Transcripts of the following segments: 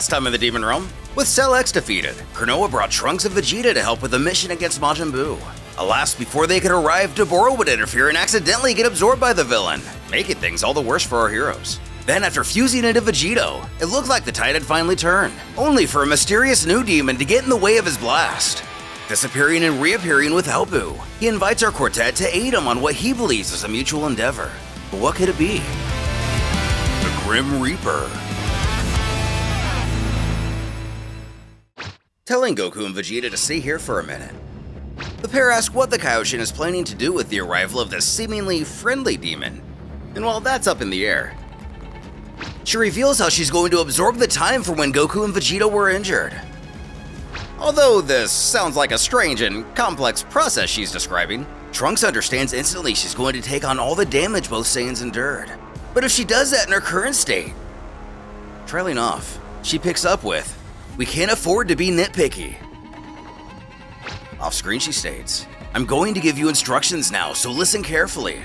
Last time in the Demon Realm, with Cell X defeated, Chronoa brought Trunks and Vegeta to help with the mission against Majin Buu. Alas, before they could arrive, Dabura would interfere and accidentally get absorbed by the villain, making things all the worse for our heroes. Then after fusing into Vegito, it looked like the tide had finally turned, only for a mysterious new demon to get in the way of his blast. Disappearing and reappearing without Buu, he invites our quartet to aid him on what he believes is a mutual endeavor. But what could it be? The Grim Reaper. Telling Goku and Vegeta to stay here for a minute. The pair ask what the Kaioshin is planning to do with the arrival of this seemingly friendly demon. And while that's up in the air, she reveals how she's going to absorb the time from when Goku and Vegeta were injured. Although this sounds like a strange and complex process she's describing, Trunks understands instantly she's going to take on all the damage both Saiyans endured. But if she does that in her current state, trailing off, she picks up with, "We can't afford to be nitpicky." Off-screen she states, "I'm going to give you instructions now, so listen carefully.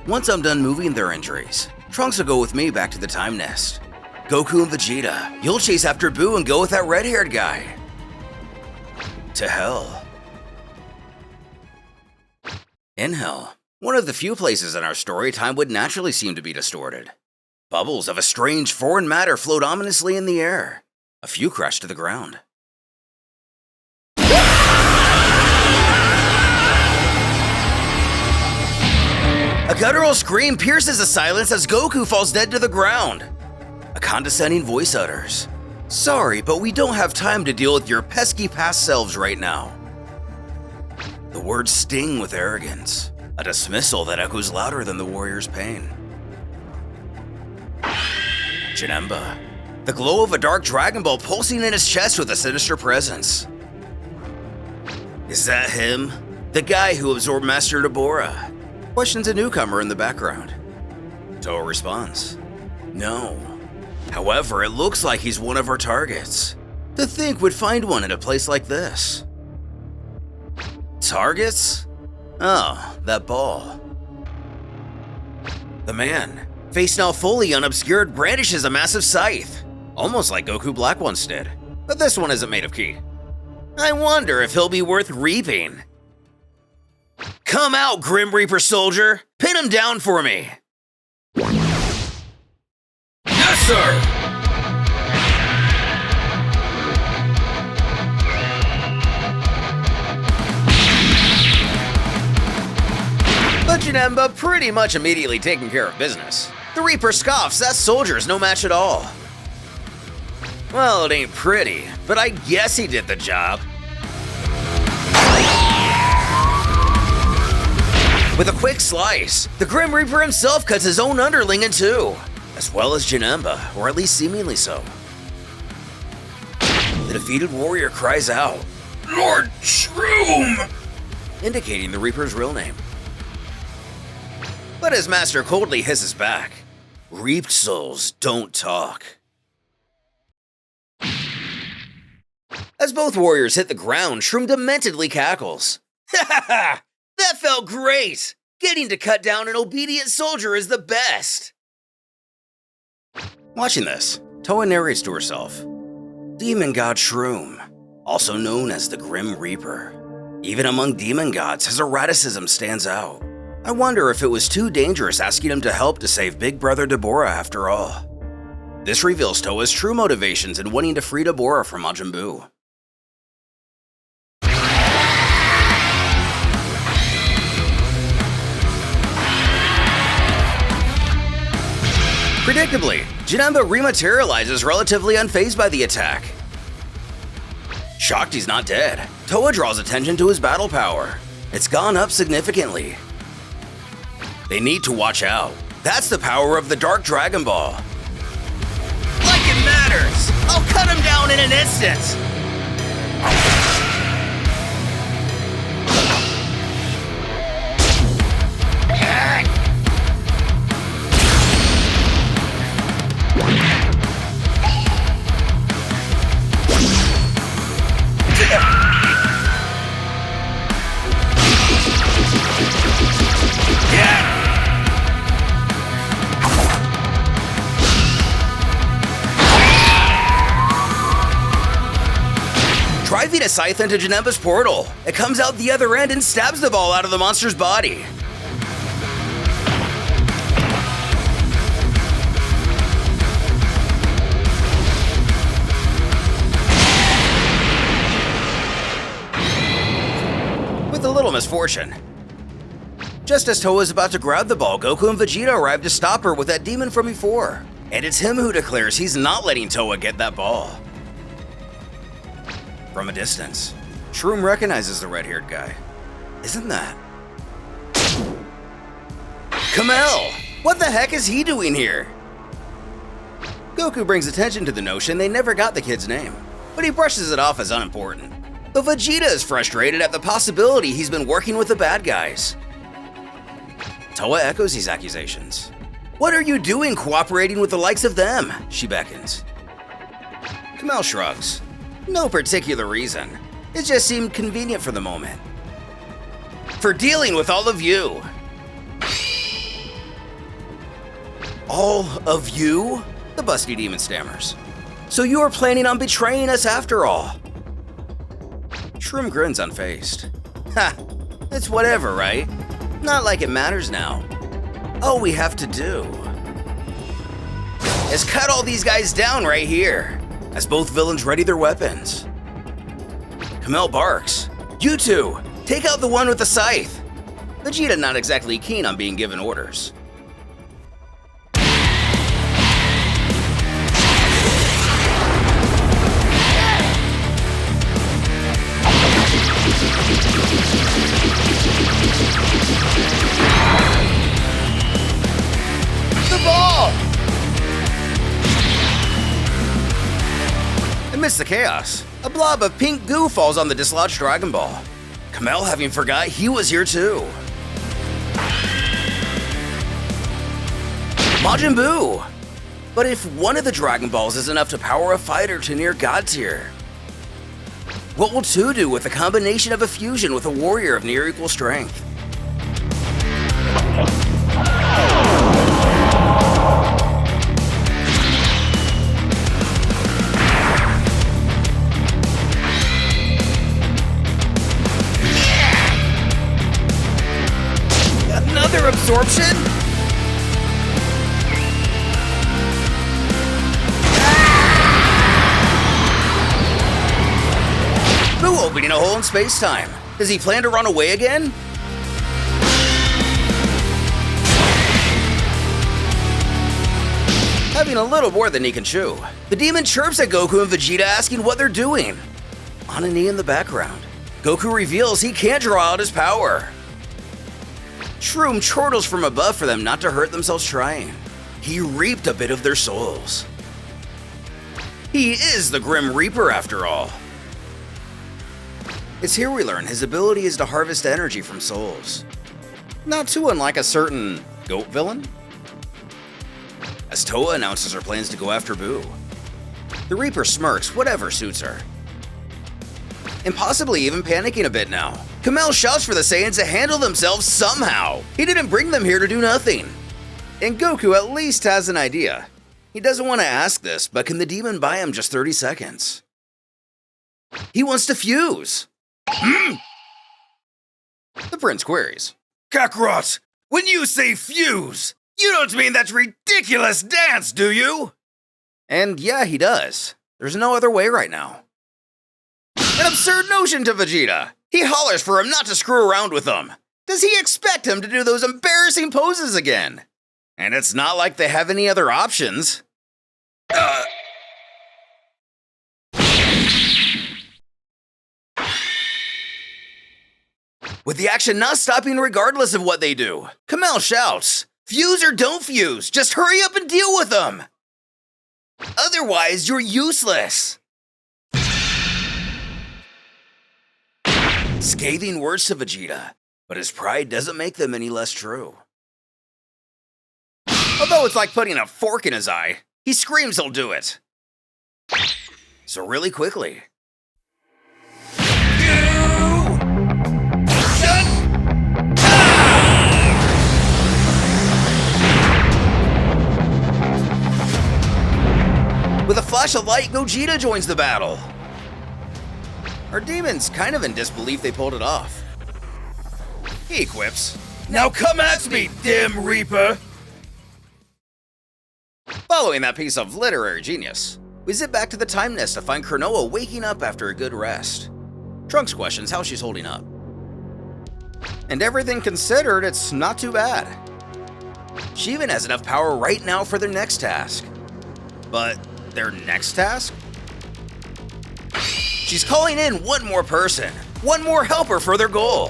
Once I'm done moving their injuries, Trunks will go with me back to the time nest. Goku and Vegeta, you'll chase after Buu and go with that red-haired guy. To hell." In hell, one of the few places in our story time would naturally seem to be distorted. Bubbles of a strange foreign matter float ominously in the air. A few crash to the ground. A guttural scream pierces the silence as Goku falls dead to the ground. A condescending voice utters, "Sorry, but we don't have time to deal with your pesky past selves right now." The words sting with arrogance, a dismissal that echoes louder than the warrior's pain. Janemba, the glow of a dark Dragon Ball pulsing in his chest with a sinister presence. "Is that him? The guy who absorbed Master Dabura?" questions a newcomer in the background. Toa responds, "No. However, it looks like he's one of our targets. To think we'd find one in a place like this." Targets? Oh, that ball. The man, face now fully unobscured, brandishes a massive scythe, almost like Goku Black once did, but this one isn't made of ki. I wonder if he'll be worth reaping. "Come out, Grim Reaper soldier! Pin him down for me!" "Yes, sir!" But Janemba pretty much immediately taking care of business. The Reaper scoffs that soldier's no match at all. Well, it ain't pretty, but I guess he did the job. With a quick slice, the Grim Reaper himself cuts his own underling in two, as well as Janemba, or at least seemingly so. The defeated warrior cries out, "Lord Shroom!" indicating the Reaper's real name. But his master coldly hisses back, "Reaped souls don't talk." As both warriors hit the ground, Shroom dementedly cackles. "Ha ha ha! That felt great! Getting to cut down an obedient soldier is the best!" Watching this, Toa narrates to herself, "Demon God Shroom, also known as the Grim Reaper. Even among demon gods, his erraticism stands out. I wonder if it was too dangerous asking him to help to save Big Brother Dabura after all." This reveals Toa's true motivations in wanting to free Dabura from Majin Buu. Predictably, Janemba rematerializes relatively unfazed by the attack. Shocked he's not dead, Toa draws attention to his battle power. It's gone up significantly. They need to watch out. That's the power of the Dark Dragon Ball. Like it matters! I'll cut him down in an instant! driving a scythe into Janemba's portal. It comes out the other end and stabs the ball out of the monster's body. With a little misfortune. Just as Toa is about to grab the ball, Goku and Vegeta arrive to stop her with that demon from before. And it's him who declares he's not letting Toa get that ball. From a distance, Shroom recognizes the red-haired guy. Isn't that Kamel? What the heck is he doing here? Goku brings attention to the notion they never got the kid's name, but he brushes it off as unimportant. But Vegeta is frustrated at the possibility he's been working with the bad guys. Toa echoes these accusations. What are you doing cooperating with the likes of them? She beckons. Kamel shrugs. No particular reason. It just seemed convenient for the moment. For dealing with all of you. All of you? The busty demon stammers. So you are planning on betraying us after all? Shroom grins unfazed. Ha! It's whatever, right? Not like it matters now. All we have to do is cut all these guys down right here, as both villains ready their weapons. Kamel barks. You two, take out the one with the scythe. Vegeta not exactly keen on being given orders. The ball! Amidst the chaos, a blob of pink goo falls on the dislodged Dragon Ball. Kamel having forgot he was here too. Majin Buu! But if one of the Dragon Balls is enough to power a fighter to near God tier, what will two do with a combination of a fusion with a warrior of near equal strength? Another absorption? Buu opening a hole in space-time. Does he plan to run away again? Having a little more than he can chew, the demon chirps at Goku and Vegeta asking what they're doing. On a knee in the background, Goku reveals he can't draw out his power. Shroom chortles from above for them not to hurt themselves trying. He reaped a bit of their souls. He is the Grim Reaper after all. It's here we learn his ability is to harvest energy from souls. Not too unlike a certain goat villain. As Toa announces her plans to go after Buu, the Reaper smirks whatever suits her. And possibly even panicking a bit now. Kamel shouts for the Saiyans to handle themselves somehow. He didn't bring them here to do nothing. And Goku at least has an idea. He doesn't want to ask this, but can the demon buy him just 30 seconds? He wants to fuse. The prince queries. Kakarot, when you say fuse, you don't mean that ridiculous dance, do you? And yeah, he does. There's no other way right now. An absurd notion to Vegeta. He hollers for him not to screw around with them. Does he expect him to do those embarrassing poses again? And it's not like they have any other options. With the action not stopping regardless of what they do, Kamel shouts, "Fuse or don't fuse, just hurry up and deal with them! Otherwise, you're useless!" Scathing words to Vegeta, but his pride doesn't make them any less true. Although it's like putting a fork in his eye, he screams he'll do it. So really quickly. With a flash of light, Gogeta joins the battle. Our demon's kind of in disbelief they pulled it off. He quips, "Now come at me, dim Reaper!" Following that piece of literary genius, we zip back to the time nest to find Chronoa waking up after a good rest. Trunks questions how she's holding up. And everything considered, it's not too bad. She even has enough power right now for their next task. But their next task? She's calling in one more person, one more helper for their goal.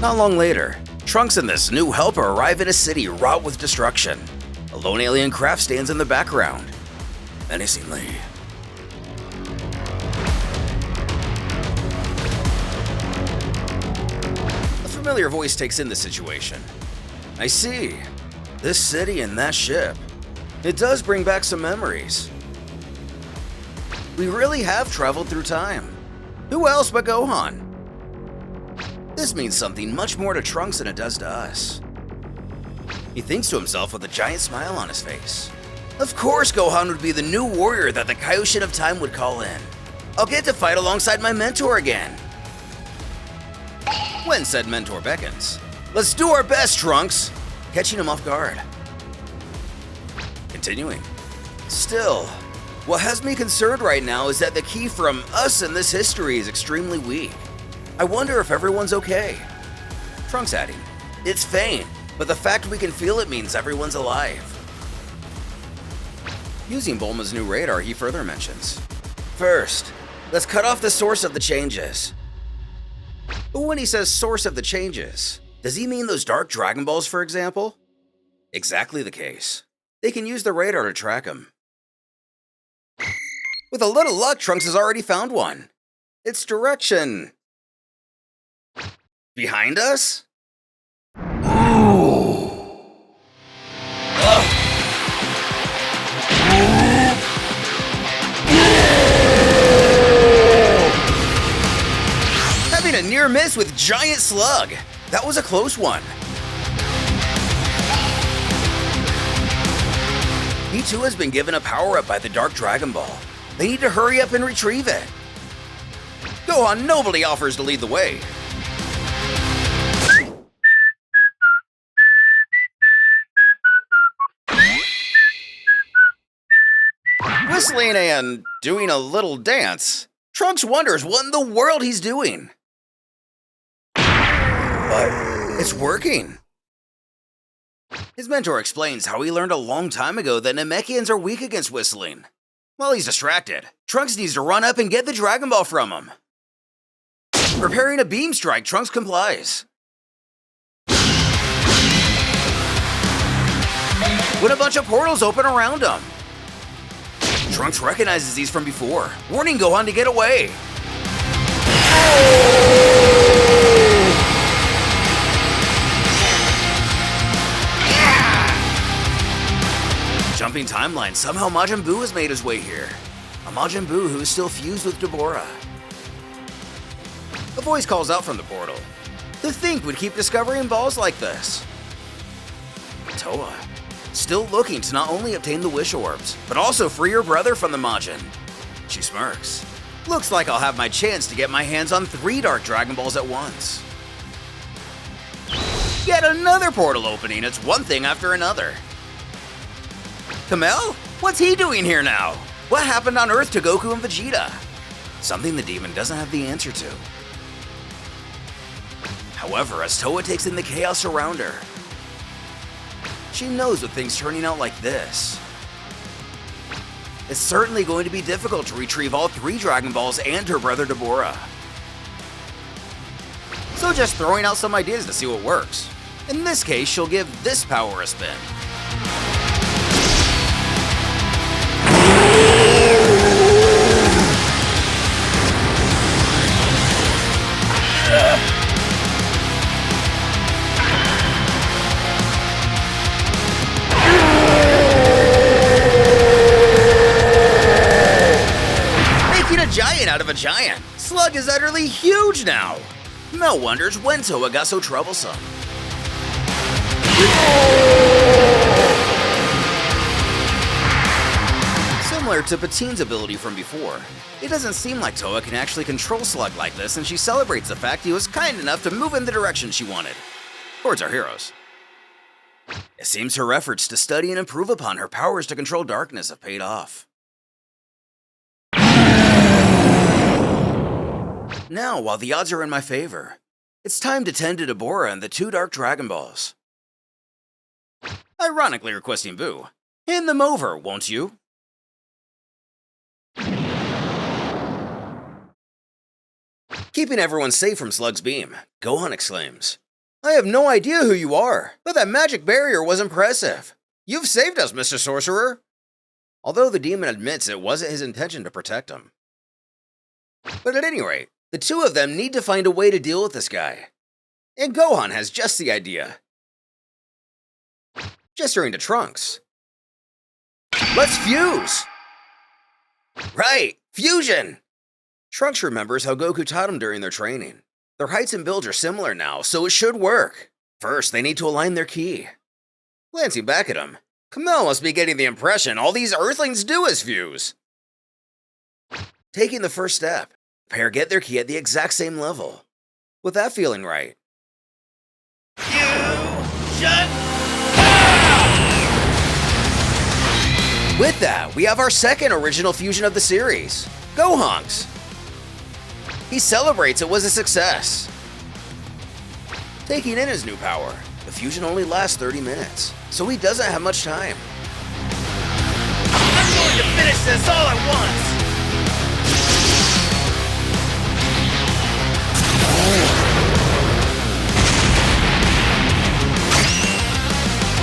Not long later, Trunks and this new helper arrive in a city wrought with destruction. A lone alien craft stands in the background, menacingly. A familiar voice takes in the situation. I see. This city and that ship. It does bring back some memories. We really have traveled through time. Who else but Gohan? This means something much more to Trunks than it does to us. He thinks to himself with a giant smile on his face. Of course Gohan would be the new warrior that the Kaioshin of Time would call in. I'll get to fight alongside my mentor again. When said mentor beckons, "Let's do our best, Trunks!" catching him off guard. Continuing. Still, what has me concerned right now is that the key from us in this history is extremely weak. I wonder if everyone's okay. Trunks adding, "It's faint, but the fact we can feel it means everyone's alive." Using Bulma's new radar, he further mentions, "First, let's cut off the source of the changes." But when he says source of the changes, does he mean those dark Dragon Balls, for example? Exactly the case. They can use the radar to track him. With a little luck, Trunks has already found one. Its direction behind us? Having a near miss with Giant Slug. That was a close one. He too has been given a power-up by the Dark Dragon Ball. They need to hurry up and retrieve it. Gohan nobly offers to lead the way. Whistling and doing a little dance, Trunks wonders what in the world he's doing. But it's working. His mentor explains how he learned a long time ago that Namekians are weak against whistling. While he's distracted, Trunks needs to run up and get the Dragon Ball from him. Preparing a beam strike, Trunks complies. When a bunch of portals open around him, Trunks recognizes these from before, warning Gohan to get away. Jumping timeline, somehow Majin Buu has made his way here. A Majin Buu who is still fused with Dabura. A voice calls out from the portal. To think we'd keep discovering balls like this. Toa, still looking to not only obtain the wish orbs, but also free her brother from the Majin. She smirks. Looks like I'll have my chance to get my hands on 3 Dark Dragon Balls at once. Yet another portal opening, it's one thing after another. Kamel? What's he doing here now? What happened on Earth to Goku and Vegeta? Something the demon doesn't have the answer to. However, as Toa takes in the chaos around her, she knows with things turning out like this, it's certainly going to be difficult to retrieve all 3 Dragon Balls and her brother Dabura. So just throwing out some ideas to see what works. In this case, she'll give this power a spin. Giant out of a giant. Slug is utterly huge now. Mel wonders when Toa got so troublesome. Similar similar to Patine's ability from before. It doesn't seem like Toa can actually control Slug like this, and she celebrates the fact he was kind enough to move in the direction she wanted, towards our heroes. It seems her efforts to study and improve upon her powers to control darkness have paid off. Now, while the odds are in my favor, it's time to tend to Dabura and the 2 Dark Dragon Balls. Ironically requesting Buu, hand them over, won't you? Keeping everyone safe from Slug's beam, Gohan exclaims, "I have no idea who you are, but that magic barrier was impressive. You've saved us, Mr. Sorcerer." Although the demon admits it wasn't his intention to protect him. But at any rate, the 2 of them need to find a way to deal with this guy. And Gohan has just the idea. Gesturing to Trunks. "Let's fuse!" Right, fusion! Trunks remembers how Goku taught him during their training. Their heights and builds are similar now, so it should work. First, they need to align their ki. Glancing back at him, Kamel must be getting the impression all these Earthlings do is fuse. Taking the first step, the pair get their ki at the exact same level. With that feeling right. With that, we have our second original fusion of the series, GOHANKS. He celebrates it was a success. Taking in his new power, the fusion only lasts 30 minutes, so he doesn't have much time. I'm going to finish this all at once!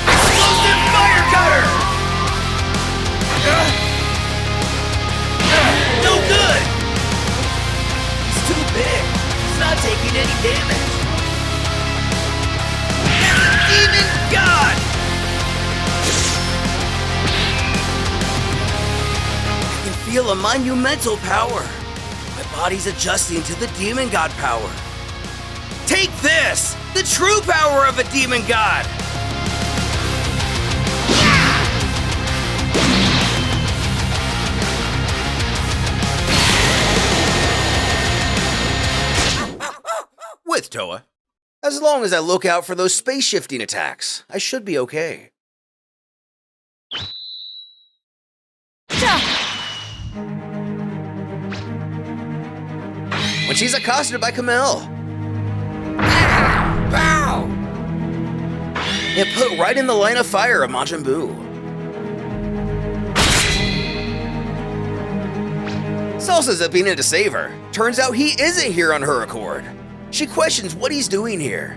Explosive fire cutter! No good! He's too big. He's not taking any damage. That's a demon god! I can feel a monumental power. My body's adjusting to the demon god power. Take this! The true power of a demon god! With Toa. As long as I look out for those space-shifting attacks, I should be okay. When she's accosted by Kamel. Pow! It put right in the line of fire of Majin Buu. Salsa's zipping in to save her. Turns out he isn't here on her accord. She questions what he's doing here.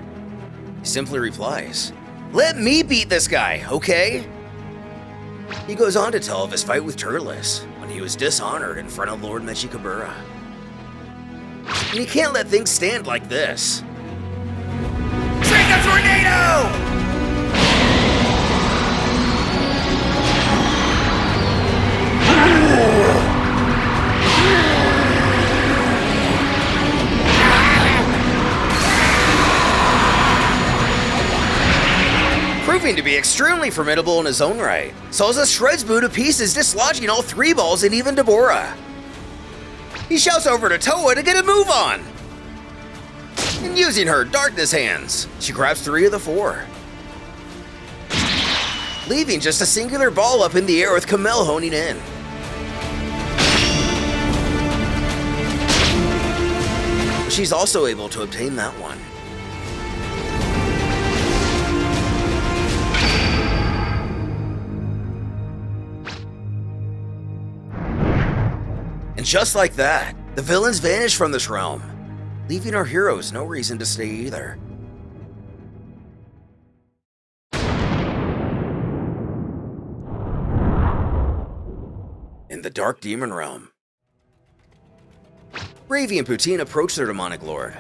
He simply replies, "Let me beat this guy, okay?" He goes on to tell of his fight with Turles when he was dishonored in front of Lord Mechikabura. And he can't let things stand like this. Drink a tornado! Proving to be extremely formidable in his own right, Salsa shreds Buu to pieces, dislodging all 3 balls and even Dabura. He shouts over to Toa to get a move on. And using her darkness hands, she grabs 3 of the 4. Leaving just a singular ball up in the air with Kamel honing in. She's also able to obtain that one. And just like that, the villains vanish from this realm, leaving our heroes no reason to stay either. In the Dark Demon Realm, Ravi and Poutine approach their demonic lord.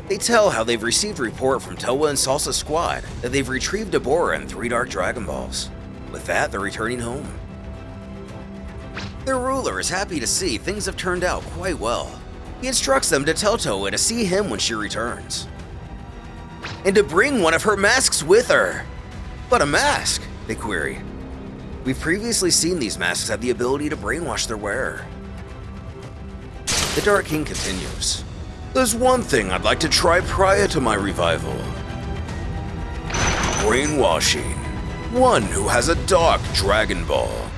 They tell how they've received a report from Toa and Salsa's squad that they've retrieved Dabura and 3 Dark Dragon Balls. With that, they're returning home. Their ruler is happy to see things have turned out quite well. He instructs them to tell Toa to see him when she returns. And to bring one of her masks with her. But a mask, they query. We've previously seen these masks have the ability to brainwash their wearer. The Dark King continues. There's one thing I'd like to try prior to my revival. Brainwashing one who has a dark Dragon Ball.